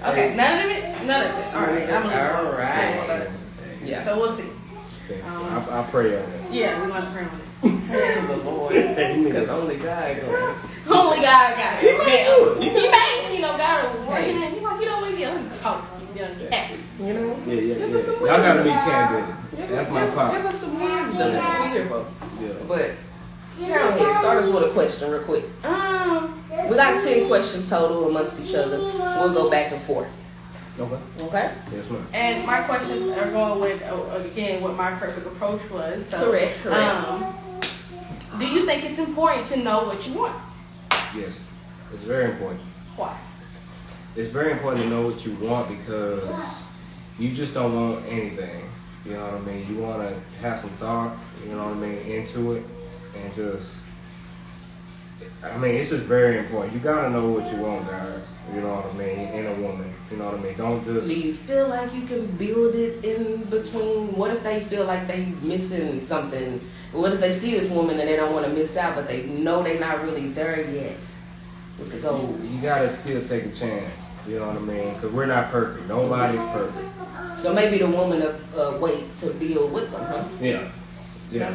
Okay, none of it. All right, I'm gonna All right. Yeah. So we'll see. I'll pray on it. Yeah, we're gonna pray on it. Pray to the Lord, because only God can. Only God got it. He made, God will work it in. He's like, let him talk. He's gonna cats. Give us some wisdom. Y'all gotta be candid. That's my part. Give us some wisdom. That's what we're here for. Yeah. But here, start us with a question real quick. We got 10 questions total amongst each other. We'll go back and forth. Okay? Yes, ma'am. And my questions are going with, again, what my perfect approach was. So, Correct. Do you think it's important to know what you want? Yes. It's very important. Why? It's very important to know what you want because you just don't want anything. You know what I mean? You want to have some thought, into it. And it's just very important. You got to know what you want, guys. You know what I mean? In a woman. You know what I mean? Don't just... Do you feel like you can build it in between? What if they feel like they missing something? What if they see this woman and they don't want to miss out, but they know they're not really there yet with the goal? You got to still take a chance. You know what I mean? Because we're not perfect. Nobody's perfect. So maybe the woman wait to build with them, huh? Yeah. Yeah,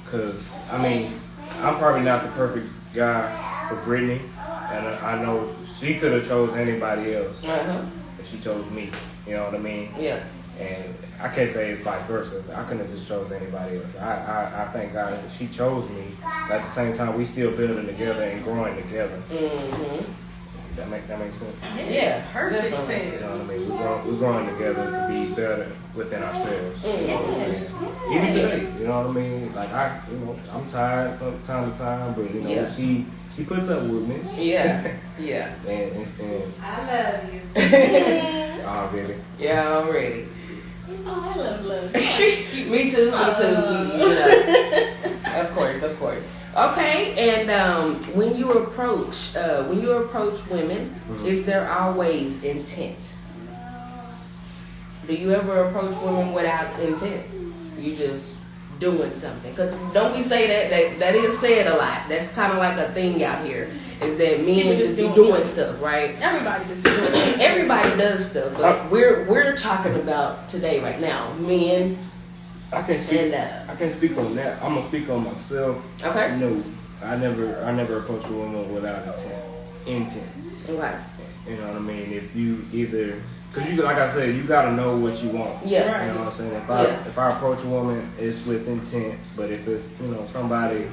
because, I'm probably not the perfect guy for Brittany. And I know she could have chose anybody else. But she chose me. You know what I mean? Yeah. And I can't say it's vice versa. I couldn't have just chose anybody else. I thank God that she chose me. But at the same time, we still building together and growing together. Mm-hmm. That make sense? Yeah, perfect sense. You know what I mean? We're growing together to be better within ourselves. You know what I'm saying? Even today, you know what I mean? Like I'm tired from time to time, but she puts up with me. Yeah. Yeah. and I love you. Oh, baby. Yeah, already. Oh, I love. Me too. Of course. Okay, and when you approach women, is there always intent? Do you ever approach women without intent? You just doing something? Because don't we say that is said a lot. That's kind of like a thing out here. Is that men just be doing stuff, right? Everybody just be doing stuff. Everybody does stuff, but we're talking about today, right now, men. I can't speak on that. I'm gonna speak on myself. Okay. No, I never approach a woman without intent. Okay. You know what I mean? If you either, cause like I said, you gotta know what you want. Yeah. You know what I'm saying? If I approach a woman, it's with intent. But if it's somebody,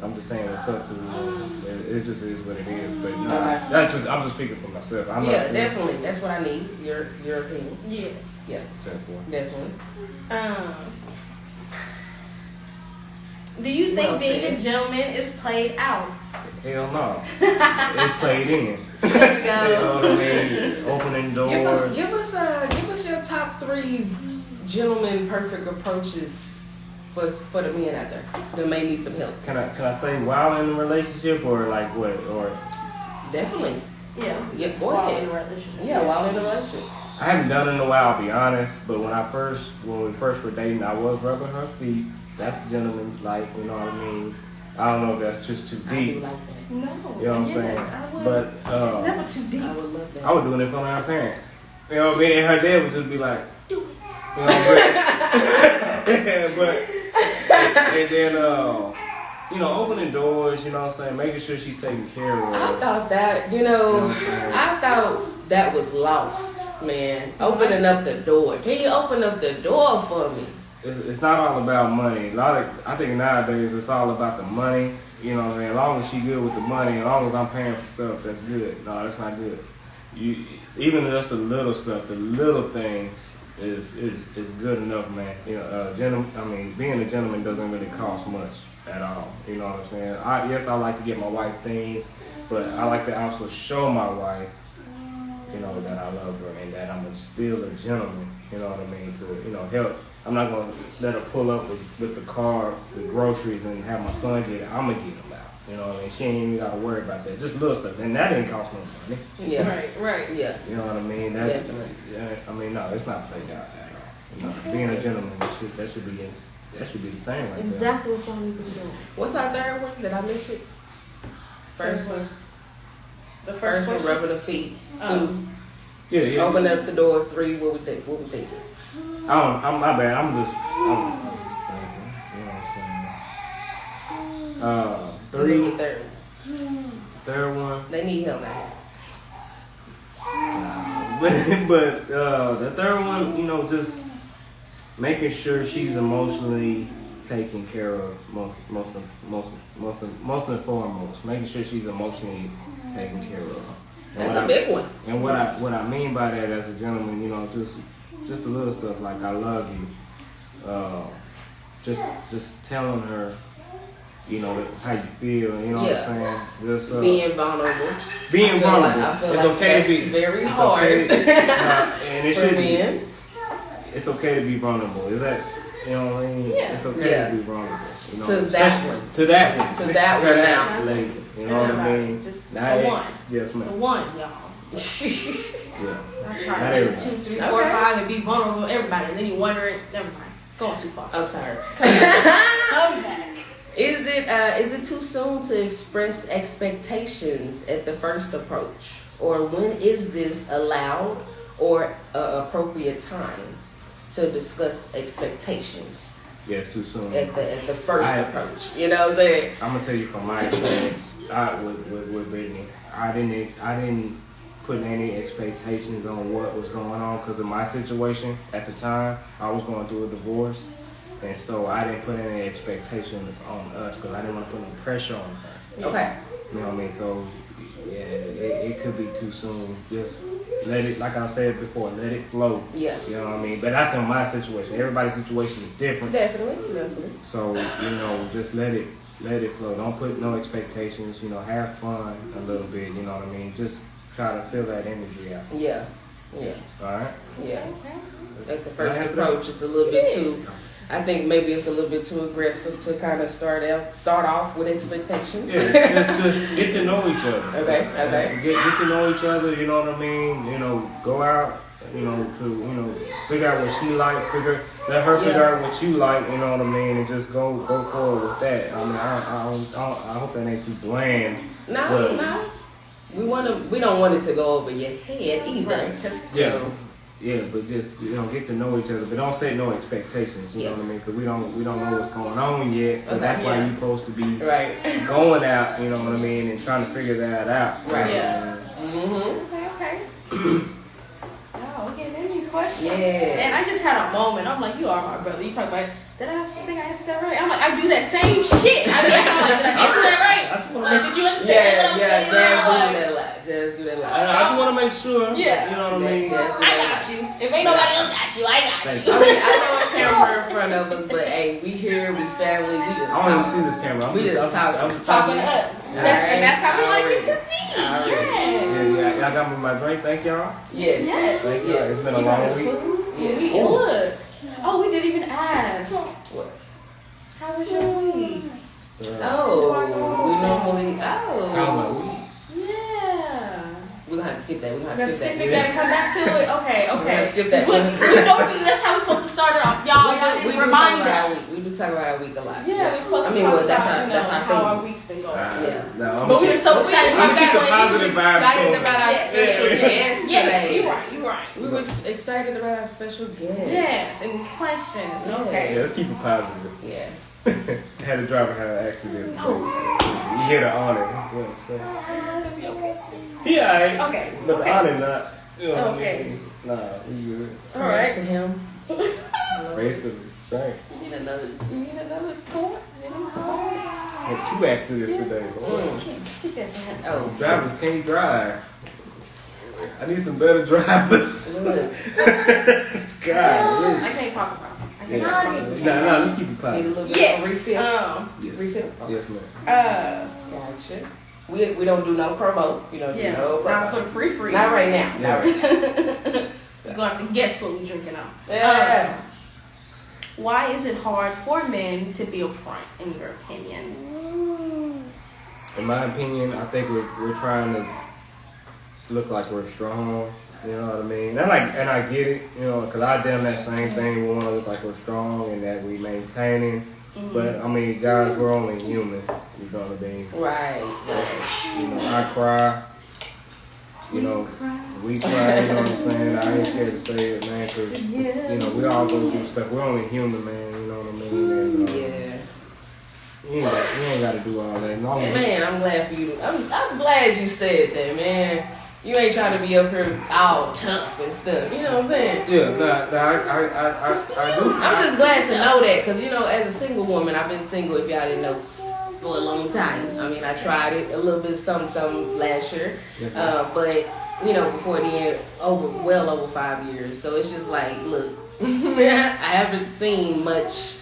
I'm just saying what's up to the woman. It just is what it is. But I'm just speaking for myself. I'm not sure. Definitely. That's what I need. Your opinion. Yes. Yeah. Definitely. Do you think being a gentleman is played out? Hell no. It's played in. There we go. You know what I mean? Opening doors. Give us your top 3 gentleman perfect approaches for the men out there that may need some help. Can I say while in a relationship or like what or? Definitely. Yeah. Go ahead. Yeah, while in a relationship. I haven't done it in a while, I'll be honest. But when we first were dating, I was rubbing her feet. That's gentleman, like, you know what I mean? I don't know if that's just too deep. I do like that. No. You know what I'm saying? But it's never too deep. I would love that. I was doing it in front of her parents. You know what I mean? And her dad would just be like, do it. You know, and then opening doors, you know what I'm saying? Making sure she's taken care of. I thought that, I thought that was lost, man. Opening up the door. Can you open up the door for me? It's not all about money. I think nowadays it's all about the money. You know what I mean? As long as she good with the money, as long as I'm paying for stuff, that's good. No, that's not good. Even just the little stuff, the little things is good enough, man. Being a gentleman doesn't really cost much at all. You know what I'm saying? Yes, I like to get my wife things, but I like to also show my wife, that I love her and that I'm still a gentleman. You know what I mean? To help. I'm not gonna let her pull up with the car, the groceries, and have my son get it. I'm gonna get them out. You know what I mean? She ain't even gotta worry about that. Just little stuff, and that didn't cost no money. Yeah. Right. Yeah. You know what I mean? Definitely. No, it's not played out at all. Being a gentleman, that should be the thing right exactly what y'all need to be doing. What's our third one? Did I miss it? First one. The first one, rubbing the feet. 2. Yeah. Open up the door. 3. What we think? What we think? I'm my bad. I'm just. You know what I'm saying? 3. Third. Third one. They need help now. But the third one, you know, just making sure she's emotionally taken care of most and foremost. Making sure she's emotionally taken care of. That's a big one. And what I mean by that as a gentleman, you know, just the little stuff like I love you. Just telling her, you know, how you feel, you know what I'm saying? Just being vulnerable. Being vulnerable. I feel it's like okay that's to be very it's hard. Okay, and it for should men. be. It's okay to be vulnerable. Is that, you know what I mean? Yeah. It's okay to be vulnerable. You know, To that one. To that one. To that one now. Lady. You know what I mean? Just Not the one. Yes, The ma'am. one, y'all. Yeah. I'm Not trying to everybody. 2, 3, 4, 5 and be vulnerable to everybody. And then you wondering, never mind. Going too far. I'm sorry. Come back. Is it too soon to express expectations at the first approach, or when is this allowed or an appropriate time to discuss expectations Yeah, it's too soon. at the first approach? You know what I'm saying? I'm gonna tell you from my experience with Brittany, I didn't put any expectations on what was going on because of my situation at the time. I was going through a divorce, and so I didn't put any expectations on us because I didn't want to put any pressure on her. Okay. You know what I mean? So yeah, it could be too soon. Just let it, like I said before, let it flow. Yeah. You know what I mean? But that's in my situation. Everybody's situation is different. Definitely. So, you know, just let it flow. Don't put no expectations, you know, have fun a little bit, you know what I mean? Just try to feel that energy out. Yeah. Alright? Yeah. At the first approach, it's a little bit too. I think maybe it's a little bit too aggressive to kind of start off with expectations. Yeah, just get to know each other. Okay. Get to know each other, you know what I mean? You know, go out, you know, figure out what she like, let her figure out what you like, you know what I mean, and just go forward with that. I mean, I hope that ain't too bland. No. We don't want it to go over your head either. Yeah, but just, you know, get to know each other, but don't set no expectations. You know what I mean? Because we don't know what's going on yet. So that's why you're supposed to be going out. You know what I mean, and trying to figure that out. Right. Yeah. Okay. Oh, we're getting in these questions. Yeah. And I just had a moment. I'm like, you are my brother. You talk about, did I think I answered that right? I'm like, I do that same shit. I mean, I'm like, did I answer that right? Like, did you understand what I'm saying? Jazz do that a lot. I just want to make sure. Yeah. You know what I mean? I got you. If ain't nobody else got you, I got you. I mean, I know a camera in front of us, but hey, we here, we family, we just I don't even talk. see this camera. We just talk. I'm just Talking to us. And that's how we like it to be. Yeah, y'all got me my drink. Thank y'all. Yes. Thank you. It's been a long week. Yeah. Look. Oh, we didn't even ask. What? How was your week? We normally. How my week? Yeah. We're gonna have to skip that. We gotta come back to it. Okay. We're gonna skip that. That's how we're supposed to start it off. Y'all didn't remind us. We do talk about our week a lot. Yeah, we're supposed to talk about how our week's been going. Yeah. But we were so excited. I'm keeping positive vibes excited going. about our special guest today. Yes, you're right. We were excited about our special guest. Yes, and these questions. Yeah. Okay. Yeah, let's keep it positive. Yeah. Had a driver had an accident. You hit her on it. You know what I'm saying? Okay. He alright. Okay. But the on it not. You know what Okay. I mean? Nah, we good. All right. To him. Praise the Thank. You need another point? Had 2 accidents today. Keep that for him. Oh, Drivers can't drive. I need some better drivers. look. God. I can't talk about it. Nah, let's keep it Need a positive. little bit Yes. of refill. Yes. Refill? Yes, ma'am. Gotcha. We don't do no promo. We don't do no promo. Not for the free. Not right now. Yeah. Not right now. You're gonna have to guess what we're drinking on. Yeah. Why is it hard for men to be upfront, in your opinion? In my opinion, I think we're trying to look like we're strong. You know what I mean? And I get it, you know, because I done that same thing. We want to look like we're strong and that we maintaining. Mm-hmm. But I mean, guys, we're only human. You know what I mean? Right. You know, I cry. You know, We try, you know what I'm saying? I ain't scared to say it, man, because, you know, we all go through stuff. We're only human, man, you know what I mean? And, you ain't got to do all that. No, man, I'm glad for you. I'm glad you said that, man. You ain't trying to be up here all tough and stuff. You know what I'm saying? Yeah, I do. I'm just glad to know that because, you know, as a single woman, I've been single, if y'all didn't know, for a long time. I mean, I tried it a little bit, something last year. But, you know, before the end, well over 5 years. So it's just like, look, I haven't seen much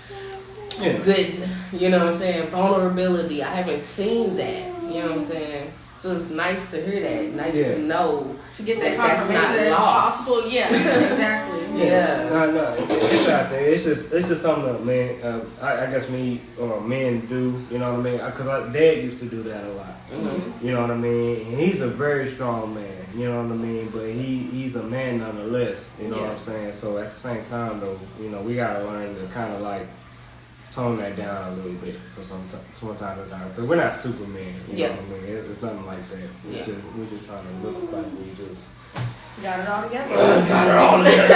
good, you know what I'm saying, vulnerability. I haven't seen that, you know what I'm saying? So it's nice to hear that, nice to know to get that confirmation that's not lost. possible. Yeah, exactly. Yeah. No, it's out there. It's just something that, man, I guess men do, you know what I mean? Because Dad used to do that a lot. Mm-hmm. You know what I mean? And he's a very strong man, you know what I mean? But he's a man nonetheless, you know what I'm saying? So at the same time, though, you know, we got to learn to kind of like tone that down a little bit for some time to time. Because we're not Superman, you know what I mean? It's nothing like that. We're just trying to look like we just got it all together. Got it all together.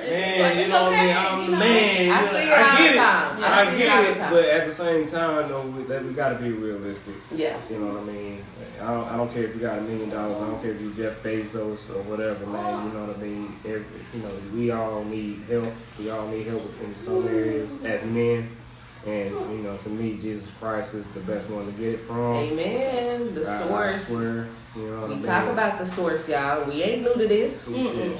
Man, you know what I mean? I'm the man. I see it all the time. I get it, but at the same time, though, we got to be realistic. Yeah. You know what I mean? I don't care if you got $1 million. I don't care if you Jeff Bezos or whatever, man. You know what I mean? We all need help. We all need help in some areas as men. And, you know, to me, Jesus Christ is the best one to get it from. Amen. The source. I swear. You know what I mean? Talk about the source, y'all. We ain't new to this.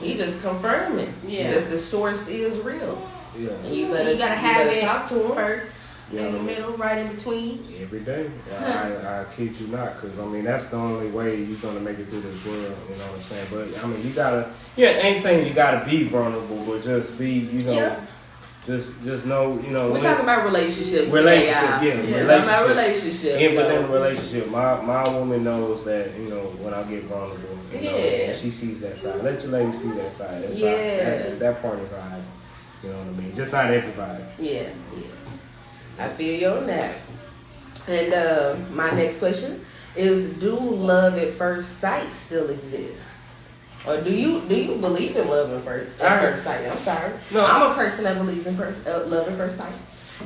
He just confirming that the source is real. Yeah. And you gotta have it talk to him first, in the middle, right in between. Every day. I kid you not, because, I mean, that's the only way you're going to make it through this world, you know what I'm saying? But, I mean, you got to, ain't saying you got to be vulnerable, but just be, you know, just know, you know. We're talking about relationships. Relationship. About relationships. And within the relationship, my woman knows that, you know, when I get vulnerable, you know, and she sees that side. Let your lady see that side. That part is right. You know what I mean? Just not everybody. Yeah. I feel you on that. And my next question is: do love at first sight still exist? Or do you believe in love at first sight? I'm sorry. No, I'm a person that believes in love at first sight.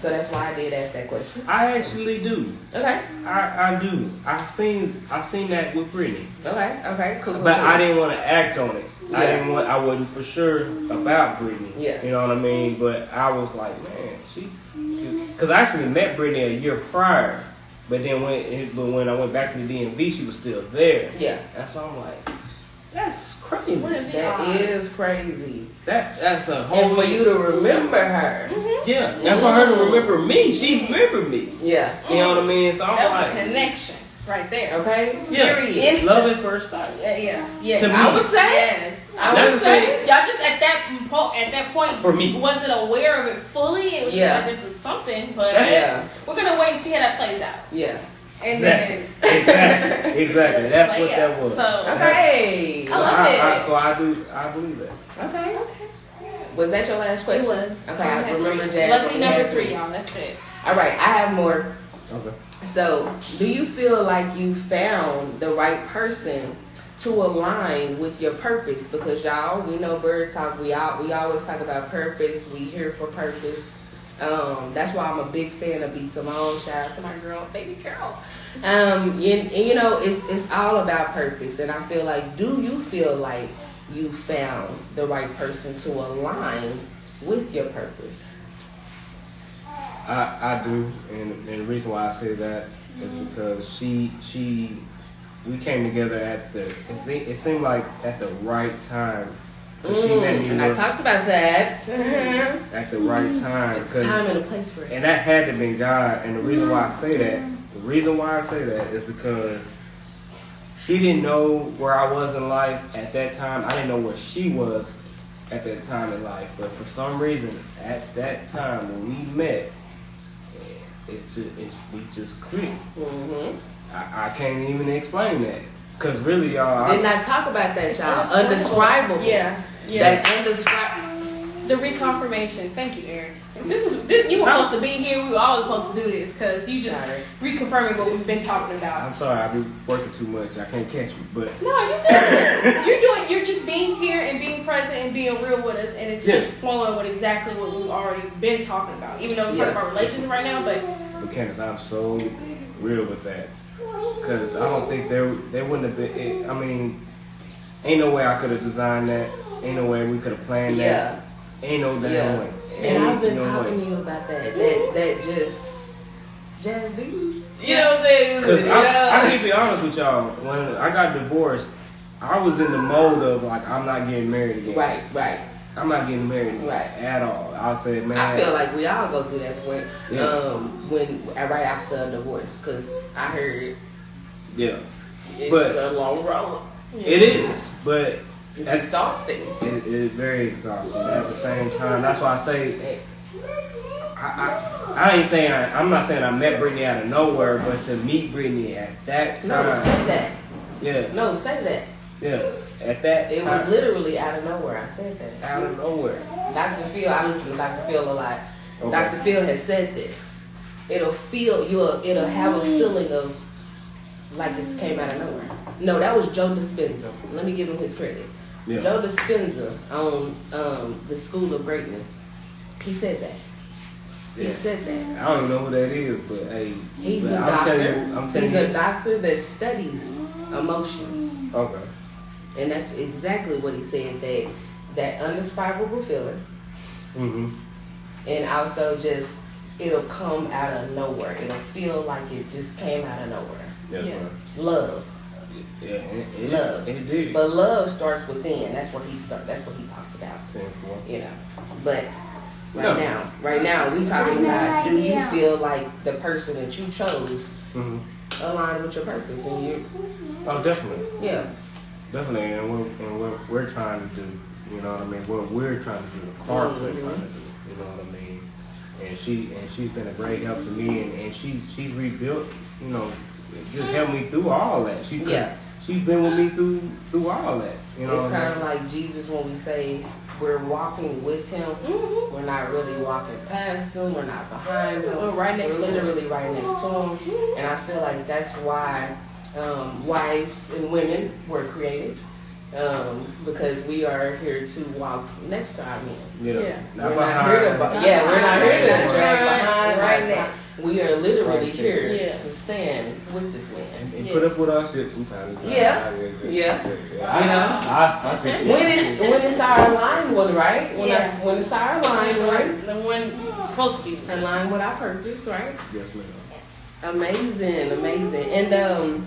So that's why I did ask that question. I actually do. Okay. I do. I seen that with Brittany. Okay. Cool. But I didn't want to act on it. Yeah. I wasn't for sure about Brittany. Yeah. You know what I mean? But I was like, man, because I actually met Brittany a year prior. But then when I went back to the DMV, she was still there. Yeah. And so I'm like, that's crazy. That is crazy. That's a whole. And for you to remember her. Mm-hmm. Yeah. And for her to remember me, she remembered me. Yeah. You know what I mean? So I'm that like, was a connection right there. Okay. Yeah. Period. Love at first sight. Yeah. To me, I would say yes. I would say y'all just at that point for me wasn't aware of it fully. It was just like this is something, but we're gonna wait and see how that plays out. Yeah. And exactly. That's what that was. So okay, I love it. So I believe that. Okay. Was that your last question? It was. Okay, I remember Jazz. Lucky number 3, y'all. That's it. All right, I have more. Okay. So, do you feel like you found the right person to align with your purpose? Because y'all, we know BYRD Talk. We always talk about purpose. We here for purpose. That's why I'm a big fan of B. Simone. Shout out to my girl, baby girl. And you know, it's all about purpose. And I feel like, do you feel like you found the right person to align with your purpose? I do, and the reason why I say that is because we came together it seemed like at the right time. She met me and I talked about that. At the right time. It's time and a place for it. And that had to be God. And the reason why I say that is because she didn't know where I was in life at that time. I didn't know where she was at that time in life. But for some reason, at that time when we met, we just clicked. Mm-hmm. I can't even explain that. Because really, y'all... Did not talk about that, y'all. Undescribable. Yeah. That's undescribable. The reconfirmation. Thank you, Aaron. This you were supposed to be here. We were always supposed to do this because you just reconfirming what we've been talking about. I'm sorry, I've been working too much. I can't catch you, but no, you good. You're just being here and being present and being real with us, and it's just flowing with exactly what we've already been talking about. Even though we're talking about relations right now, but Kandice, I'm so real with that because I don't think they wouldn't have been. I mean, ain't no way I could have designed that. Ain't no way we could have planned that. Ain't no damn way. And I've been talking to you about that. That just Jazz, do you know what I'm saying? Because I keep it honest with y'all. When I got divorced, I was in the mode of like I'm not getting married again. Right. I'm not getting married again at all. I said, man. I feel like we all go through that point when right after a divorce, because I heard it's a long road. It is, but it's exhausting. It is very exhausting. At the same time, that's why I say I ain't saying I'm not saying I met Brittany out of nowhere, but to meet Brittany at that time. No, say that. Yeah. No, say that. Yeah. At that it time. was literally out of nowhere. I said that. Out of nowhere. Dr. Phil, I listen to Dr. Phil a lot. Okay. Dr. Phil has said this. It'll have a feeling of like it came out of nowhere. No, that was Joe Dispenza. Let me give him his credit. Yeah. Joe Dispenza on the School of Greatness. He said that. Yeah. He said that. I don't even know who that is, but hey, he's a doctor. He's a doctor that studies emotions. Okay. And that's exactly what he said, that undescribable feeling. Mm-hmm. And also just, it'll come out of nowhere. It'll feel like it just came out of nowhere. That's right. Love. Yeah, love. It did. But love starts within. That's what he talks about. You know. But right now, we talking about, do you feel like the person that you chose aligned with your purpose and you? Oh, definitely. Yeah. Definitely, and what we're trying to do, you know what I mean? What we're trying to do, the Clarks are trying to do, you know what I mean? And she's been a great help to me, and she's rebuilt, you know, just helped me through all that. She's been with me through all that. You know, it's kind of like Jesus when we say we're walking with him. Mm-hmm. We're not really walking past him. We're not behind him. We're literally right next to him. And I feel like that's why wives and women were created. Because we are here to walk next to our men. Yeah. We're not here to drag behind right next. We are literally here to stand with this man. And put up with our shit from time to time. Yeah. You know? I see. When it's our aligned one, right? When it's our aligned one. The one it's supposed to be. Aligned with our purpose, right? Yes, ma'am. Amazing. And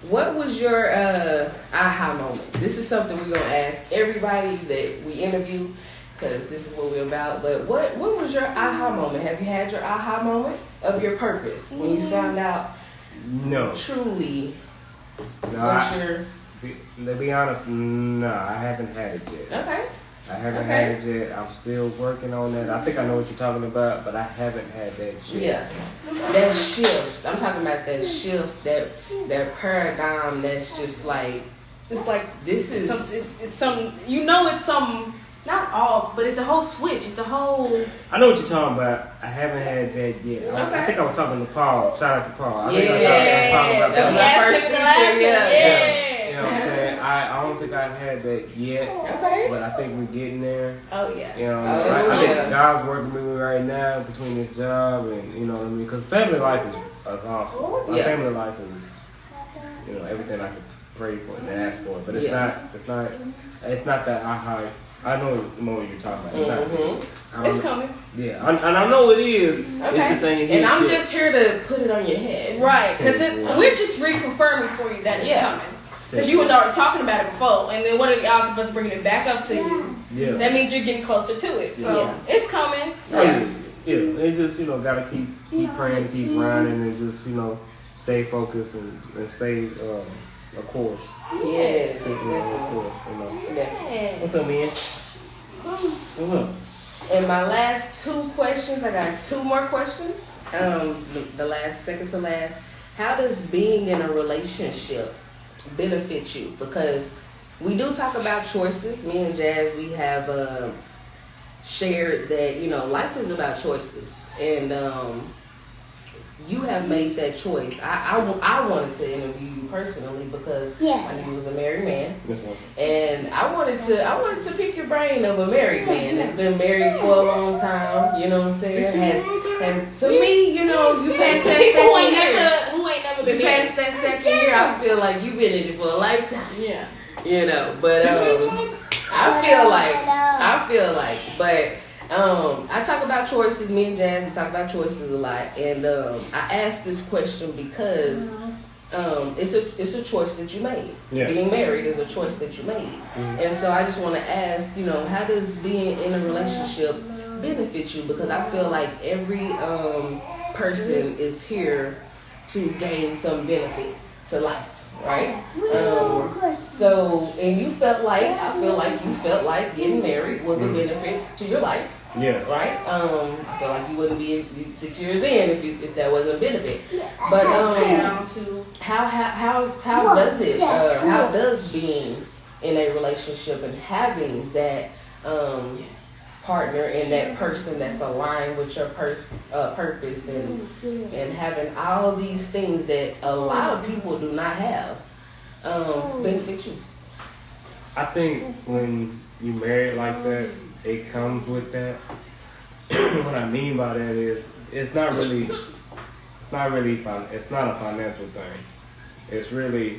what was your aha moment? This is something we're gonna ask everybody that we interview, because this is what we're about. But what was your aha moment? Have you had your aha moment of your purpose when you found out? No. Truly. No. To be honest, no, I haven't had it yet. Okay. I haven't had it yet. I'm still working on that. I think I know what you're talking about, but I haven't had that shit. Yeah. That shift. I'm talking about that shift, that paradigm that's just like, it's like this is it's some, you know, it's some, not off, but it's a whole switch. It's a whole. I know what you're talking about. I haven't had that yet. Okay. I think I was talking to Paul. Shout out to Paul. I yeah. think I was talking about that. That was my first feature. Yeah. You know what I'm saying? I don't think I've had that yet. Okay. But I think we're getting there. Oh, yeah. You know, I think God's working with me right now between this job and, you know what I mean? Because family life is awesome. My family life is, you know, everything I could pray for and ask for. But it's not that I know what you're talking about. It's not. It's coming. Yeah, and I know it is. Okay. It's just ain't and I'm just here to put it on your head. Right, because we're just reconfirming for you that it's coming. Because you was already talking about it before, and then what are y'all supposed to bring it back up to you? Yeah. That means you're getting closer to it. So it's coming. Yeah. It's just, you know, gotta keep praying, keep grinding, and just, you know, stay focused and stay a course. Yes. What's up, man? What's up? And my last two questions, I got two more questions. The last, second to last. How does being in a relationship benefit you? Because we do talk about choices. Me and Jazz, we have shared that, you know, life is about choices. And you have made that choice. I wanted to interview you personally because I knew you was a married man. And I wanted to pick your brain of a married man that's been married for a long time, you know what I'm saying? Has to me, you know, you passed that second year. Who ain't never been past that second year, I feel like you've been in it for a lifetime. Yeah. You know, but I feel like, but I talk about choices. Me and Jazz, we talk about choices a lot, and I asked this question because it's a choice that you made. Yeah. Being married is a choice that you made, and so I just want to ask, you know, how does being in a relationship benefit you? Because I feel like every person is here to gain some benefit to life. Right? So, and I feel like you felt like getting married was a benefit to your life. Yeah. Right? I feel like you wouldn't be 6 years in if that wasn't a benefit. But how does being in a relationship and having that partner and that person that's aligned with your purpose and having all these things that a lot of people do not have benefit you? I think when you married like that, it comes with that. What I mean by that is it's not a financial thing. It's really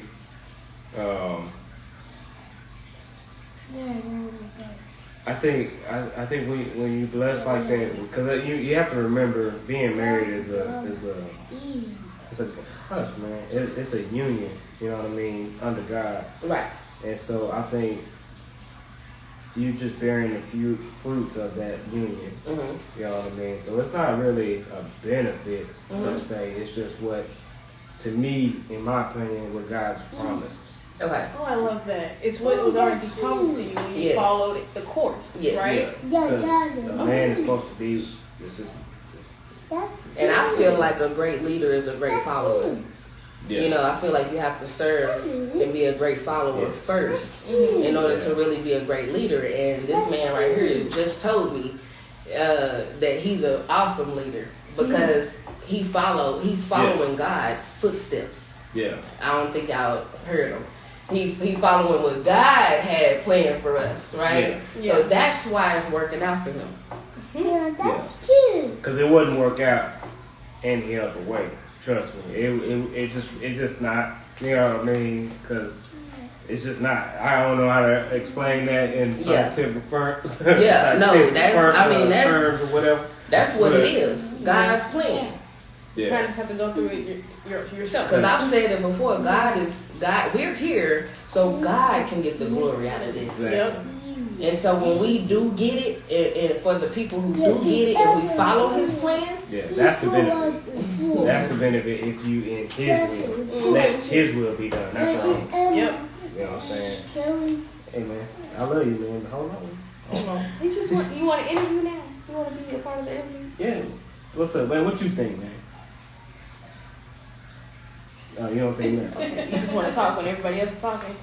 I think when you bless like that, because you have to remember being married is a hush, man. It's a union, you know what I mean, under God. Right. And so I think you just bearing the few fruits of that union. Mm-hmm. You know what I mean? So it's not really a benefit per se. It's just what, to me, in my opinion, what God's promised. Okay. Oh, I love that. It's what was already promised to you when you followed the course, right? Yeah. A man is supposed to be. It's just. And I feel like a great leader is a great follower. Yeah. You know, I feel like you have to serve and be a great follower first in order to really be a great leader. And this man right here just told me that he's an awesome leader because he's following God's footsteps. Yeah. I don't think y'all heard him. He following what God had planned for us, right? Yeah. So that's why it's working out for him. Yeah, that's true. Because it wouldn't work out any other way. Trust me, it's just not. You know what I mean? Because it's just not. I don't know how to explain that in scientific terms. Yeah, no, that's terms or whatever. That's what it is. God's plan. You kind of just have to go through it yourself. Because I've said it before. God. We're here so God can get the glory out of this. Exactly. Yep. And so when we do get it, and for the people who do get it, and we follow His plan, that's the benefit. That's the benefit if you in His will, let His will be done. That's your own. Yep. You know what I'm saying? Hey man, I love you, man. Hold on. You want to interview now? You want to be a part of the interview? Yeah. What's up, man? What you think, man? Oh, you don't think that? You just want to talk when everybody else is talking.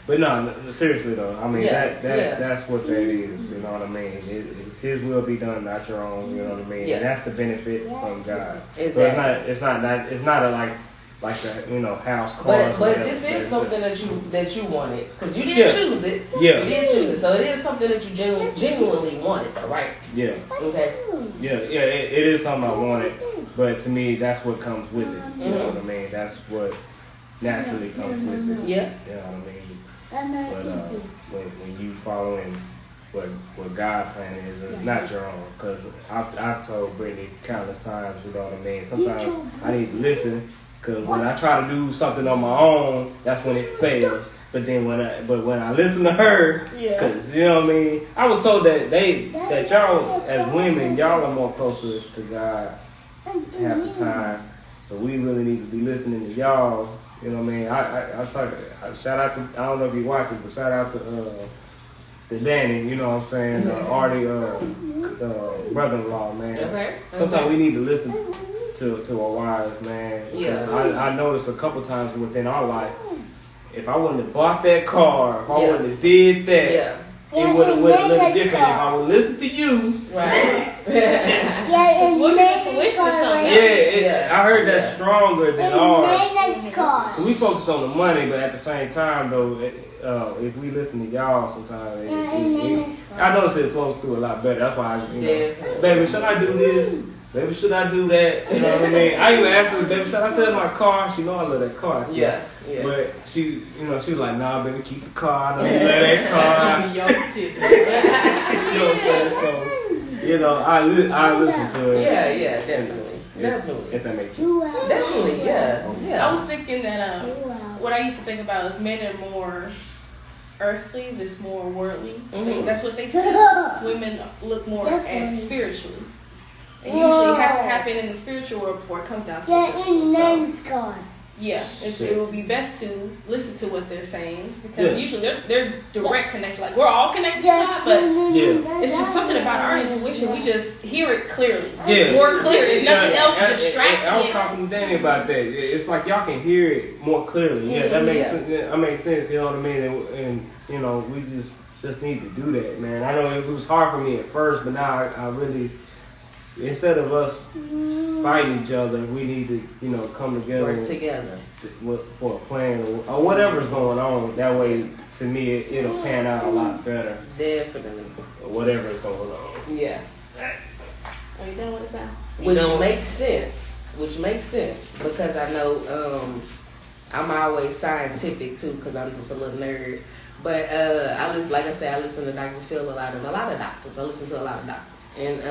But no, seriously though, I mean that's what that is. You know what I mean? It's His will be done, not your own. You know what I mean? Yeah. And that's the benefit from God. Exactly. So it's not a like the house cars. But this is something that you wanted because you didn't choose it. Yeah. You didn't choose it, so it is something that you genuinely wanted, though, right? Yeah. Okay. Yeah. It is something I wanted, but to me, that's what comes with it. You know what I mean? That's what naturally comes with it. Yeah. You know what I mean? But when you following what God planning is not your own, because I've told Brittany countless times, you know what I mean. Sometimes I need to listen, because when I try to do something on my own, that's when it fails. But then when I listen to her, because you know what I mean, I was told that y'all as women, y'all are more closer to God half the time. So we really need to be listening to y'all. You know what I mean? I shout out to, I don't know if you watch it, but shout out to Danny, you know what I'm saying? Artie, brother-in-law, man. Okay. Sometimes we need to listen to our wives, man. Yeah. I noticed a couple times within our life, if I wouldn't have bought that car, if I wouldn't have did that, it would have went a little different if I would listen to you. Right. Yeah, What if tuition is something? I heard that's stronger than ours. car. So we focus on the money, but at the same time, though, if we listen to y'all sometimes, I notice it flows through a lot better. That's why baby, should I do this? Baby, should I do that? You know what I mean? I even asked her, baby, should I sell my car? She know I love that car. Yeah. But she was like, nah, baby, keep the car. I know you love that car. You know what I'm saying? So, I listen to it. Yeah, definitely. If that makes sense. Definitely, yeah. I was thinking that what I used to think about is men are more earthly, this more worldly. Mm-hmm. That's what they say. Women look more at spiritually. And usually it has to happen in the spiritual world before it comes down to the physical. So, it will be best to listen to what they're saying because usually they're direct connection. Like we're all connected to God, but it's just something about our intuition. We just hear it clearly, more clear. There's nothing else distracting. I was talking to Danny about that. It's like y'all can hear it more clearly. Yeah, that makes sense. That makes sense. You know what I mean? And we just need to do that, man. I know it was hard for me at first, but now I really. Instead of us fighting each other, we need to, come together. Work together. For a plan or whatever's going on. That way, to me, it'll pan out a lot better. Definitely. Or whatever's going on. Yeah. Are you done with this now? Which makes sense because I know I'm always scientific too because I'm just a little nerd. But I listen to Dr. Phil a lot and a lot of doctors. I listen to a lot of doctors. And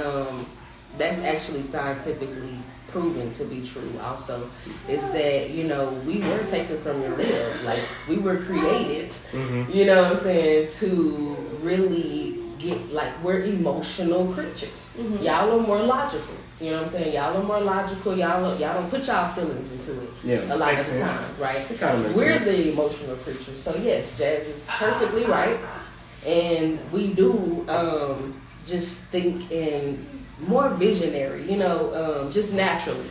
that's actually scientifically proven to be true also is that we were taken from your rib, like we were created you know what I'm saying, to really get, like, we're emotional creatures. Y'all are more logical, you know what I'm saying, y'all are more logical, y'all don't put y'all feelings into it a lot of the times, right? We're the emotional creatures. So yes, Jazz is perfectly right, and we do just think in more visionary, just naturally.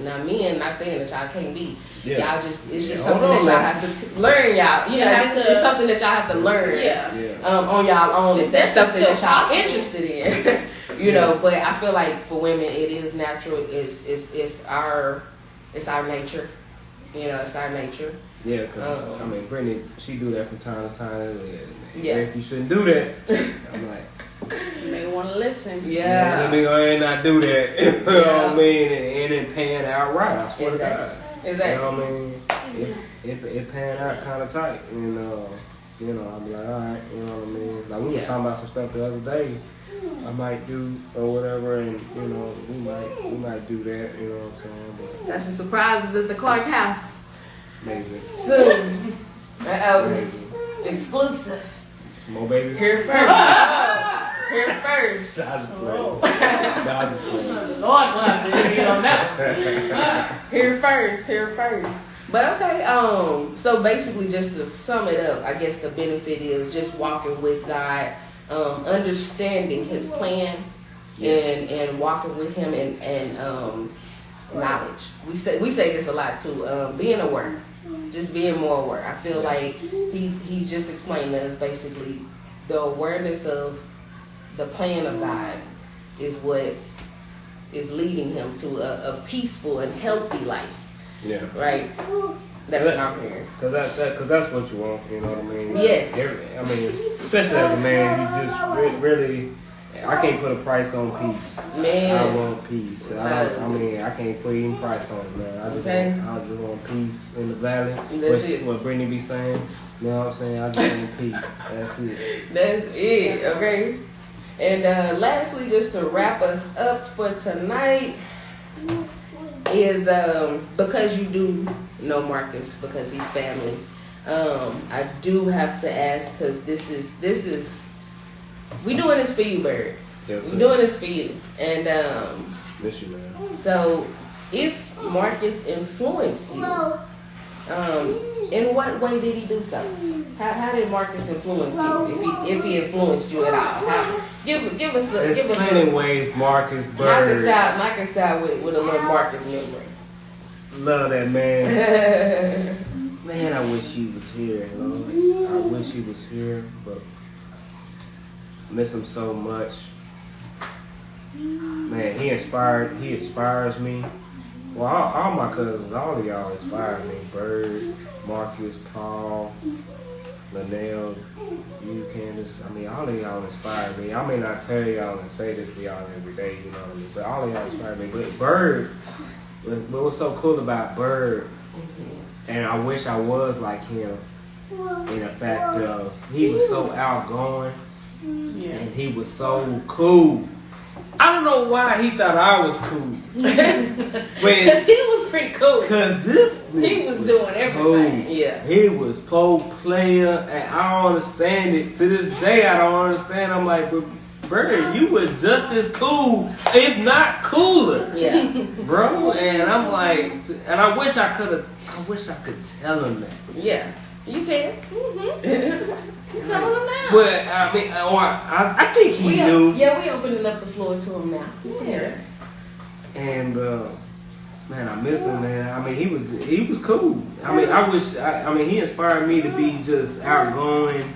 Now, men, not saying that y'all can't be. Y'all it's just something that y'all have to learn, y'all. It's something that y'all have to learn on y'all own. If that's something that y'all interested in, But I feel like for women, it is natural. It's our nature. It's our nature. Yeah, because Brittany, she do that from time to time. If you shouldn't do that, I'm like. You may want to listen. Yeah. Let me go ahead and not do that. You know what I mean? And it pan out right. I swear to God. Exactly. You know what I mean? It pan out kind of tight. And, I'll be like, all right. You know what I mean? Like, we were talking about some stuff the other day. I might do or whatever, and, we might do that. You know what I'm saying? But got some surprises at the Clark house. maybe. Soon. Maybe. Exclusive. More babies? Here first. Here first. I just play. Lord bless you don't know. Here first. But okay, so basically just to sum it up, I guess the benefit is just walking with God, understanding his plan and walking with him and knowledge. We say this a lot too, being aware. Just being more aware. I feel like he just explained to us basically the awareness of the plan of God is what is leading him to a peaceful and healthy life. Yeah. Right? That's what I'm hearing. Because that's what you want, you know what I mean? Yes. Especially as a man, you just really, I can't put a price on peace. Man. I want peace. I can't put any price on it, man. I just want peace in the valley. That's what Brittany be saying. You know what I'm saying? I just want peace. That's it. That's it, okay? And lastly, just to wrap us up for tonight, is because you do know Marcus, because he's family, I do have to ask, because this is we doing this for you, Bird. Yes, we doing this for you. And miss you, man. So if Marcus influenced you, in what way did he do so? How did Marcus influence you? If he influenced you at all? Give us plenty ways Marcus Bird. Knock us out with a little Marcus memory. Love that man. Man, I wish he was here, Lord. I wish he was here, but Miss him so much. Man, he inspires me. Well, all my cousins, all of y'all inspire me. B.Y.R.D, Marcus, Paul, Lanessa, you, Kandice. I mean, all of y'all inspire me. I may not tell y'all and say this to y'all every day, you know what I mean? But all of y'all inspire me. But B.Y.R.D, what was so cool about B.Y.R.D, and I wish I was like him, in the fact of he was so outgoing, and he was so cool. I don't know why he thought I was cool. Because he was pretty cool. Because this he was doing everything. Cool. Yeah. He was pro player, and I don't understand it. To this day, I don't understand. I'm like, but B.Y.R.D, you were just as cool, if not cooler. Yeah. Bro, and I'm like, and I wish I could tell him that. Yeah. You can. You tell him now. But I mean, I think he knew. Yeah, we opening up the floor to him now. Yes. And man, I miss him, man. I mean, he was cool. I mean, I mean, he inspired me to be just outgoing.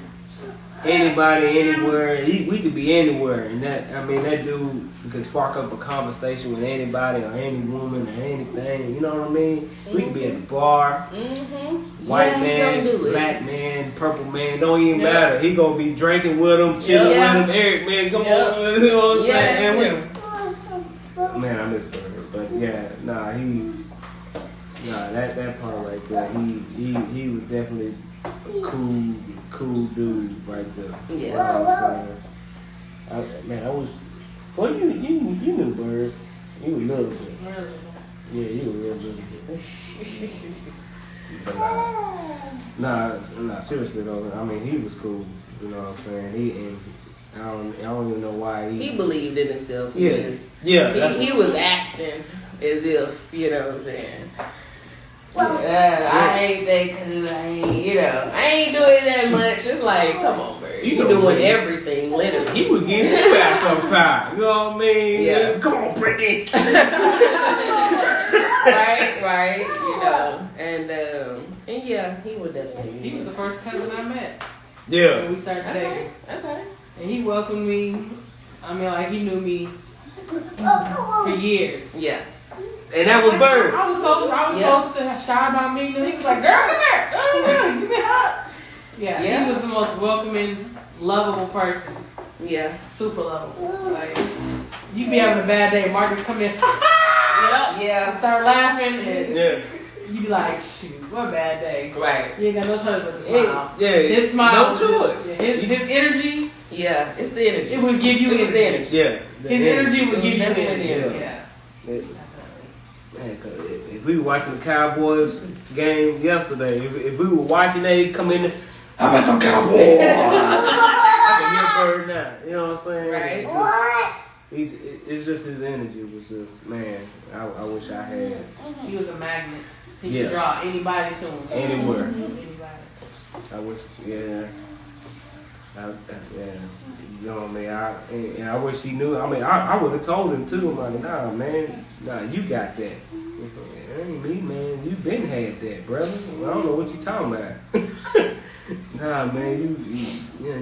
Anybody, anywhere. We could be anywhere, and that dude could spark up a conversation with anybody or any woman or anything. You know what I mean? We could be at the bar. White man, black man, purple man, don't even matter. He gonna be drinking with him, chilling with him. Eric, man, come on, you know what I'm saying? And man, I miss B.Y.R.D, but yeah, that part right there, he was definitely a cool dude right there. Yeah. You know what I'm saying? I was. Well, you knew B.Y.R.D. You were little bit. Yeah, you were real little bit. But nah, seriously though. I mean, he was cool. You know what I'm saying? I don't even know why he believed in himself. He was acting as if, you know what I'm saying. I ain't that cool. I ain't doing that much. It's like, come on, bro. You doing everything, literally. He was getting you out sometime. You know what I mean? Yeah. Come on, Brittany. right. You know, and yeah, he would definitely. He was the first cousin I met. Yeah. When we started dating. Okay. And he welcomed me. I mean, like he knew me for years. Yeah. And that was B.Y.R.D. I was so shy about meeting him. He was like, "Girl, come here. Oh, give me a hug." Yeah, he was the most welcoming, lovable person. Yeah. Super lovable. Like, you be having a bad day, Marcus come in. Yeah. Start laughing, and Yeah. you be like, "Shoot, what a bad day." Right. You ain't got no choice but to smile. Yeah. His smile. No choice. His energy. Yeah, it's the energy. It would give you energy. Yeah. His energy would give you energy. energy. Yeah. Man, if we were watching the Cowboys game yesterday, if we were watching that, he'd come in there, how about the Cowboys? I can hear B.Y.R.D now. You know what I'm saying? Right. It's just his energy was just, man, I wish I had. He was a magnet. He could draw anybody to him. Anywhere. Anybody. I wish, yeah. You know what I mean? And I wish he knew. I mean, I would have told him too. I'm like, nah, man, you got that. It ain't me, man. You been had that, brother. I don't know what you talking about. Nah, man, you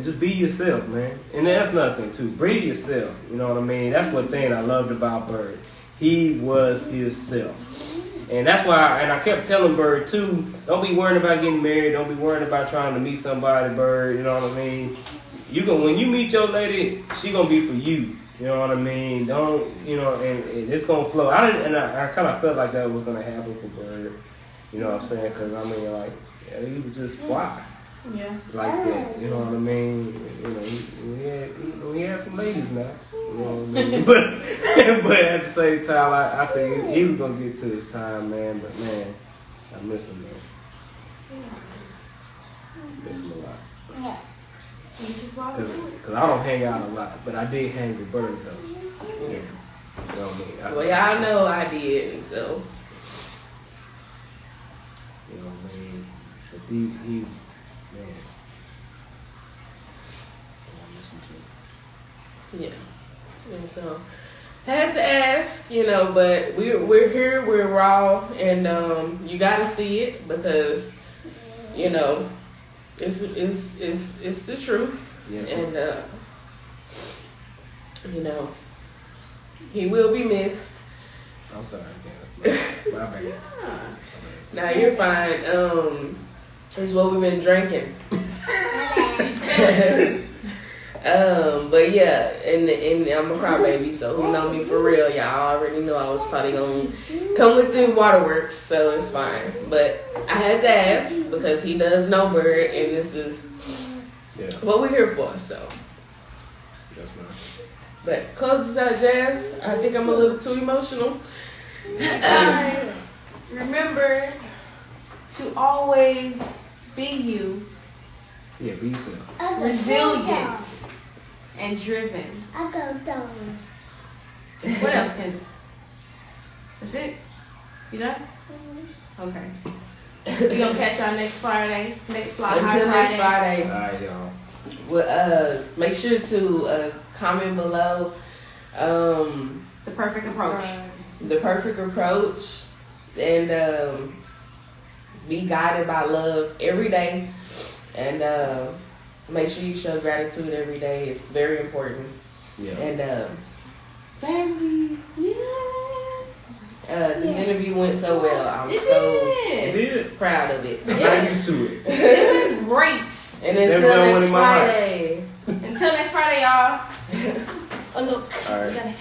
just be yourself, man. And that's nothing too. Be yourself. You know what I mean? That's one thing I loved about B.Y.R.D. He was himself. And that's why, and I kept telling B.Y.R.D too, don't be worrying about getting married. Don't be worrying about trying to meet somebody, B.Y.R.D. You know what I mean? When you meet your lady, she gonna be for you. You know what I mean? Don't, and it's gonna flow. I kind of felt like that was gonna happen for B.Y.R.D. You know what I'm saying? Because I mean, like, he was just fly. Yeah. Like that. You know what I mean? He had some ladies now. You know what I mean? but at the same time, I think he was gonna get to his time, man. But man, I miss him, man. Miss him a lot. Because I don't hang out a lot, but I did hang with B.Y.R.D though. Yeah. You know what I mean? Well, y'all know I did, and so. You know what I mean? But he man. Yeah. And so, had to ask, but we're here, we're raw, and you gotta see it because, it's the truth. Yeah. And You know, he will be missed. I'm sorry, Candace. My bad. Nah, you're fine. It's what we've been drinking. But yeah, and I'm a crybaby, so who know me for real, y'all already know I was probably gonna come with the waterworks, so it's fine. But I had to ask because he does know B.Y.R.D, and this is what we're here for, so. That's right. But close this out, Jazz. I think I'm a little too emotional. Guys, remember to always be you. Yeah, be yourself. Resilient and driven. I go down. What else, Kendall? That's it? You done? Okay. We're gonna catch y'all next Friday. Next Fly High Until next Friday. Friday. Alright, y'all. Well, make sure to comment below The perfect approach. the perfect approach and be guided by love every day. And make sure you show gratitude every day. It's very important. Yeah. And family, this interview went so well. I'm It did. proud of it. I'm not used to it. It went great. And Never until done one next in my life. Friday. Until next Friday, y'all. Oh, look. All right. We gotta